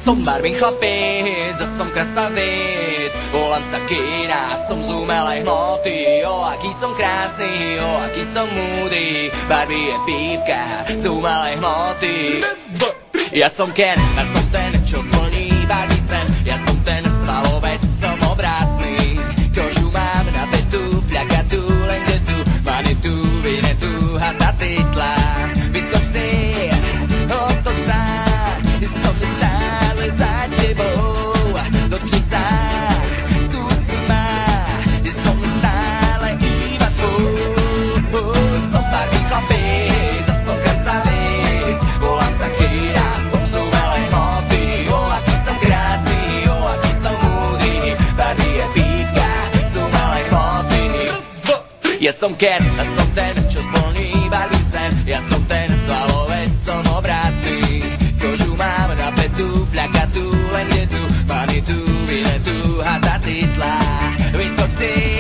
Som Barbie chlapec a som krasavec. Volám sa Kina, som z umelej hmoty. O, aký som krásny, o, aký som múdry. Barbie je pípka z umelej hmoty. Ja som Ken a som ten, čo zvlní Barbie sen. Ja som ten svalovec, som obratný. Kožu mám na petu, fľakatú, len kde tu. Manitu, vinetu, hata titla. Vyskoč si, otoč sa. Som stále za tebou. Dotkni sa, skúsi ma. Som stále iba tvoj. Som Barbie chlapec a som krasavec. Volám sa Kira, som z umelej hmoty. O, aký som krásny, o, aký som múdry. Barbie je pípka z umelej hmoty. Ja som Ken a som ten, čo splní Barbie sen. Ja som ten svalovec, som obratný. Kožu mám na petu, fľakatú, len kde tu. Manitu, vinetu, hata titla. Vyskoč si.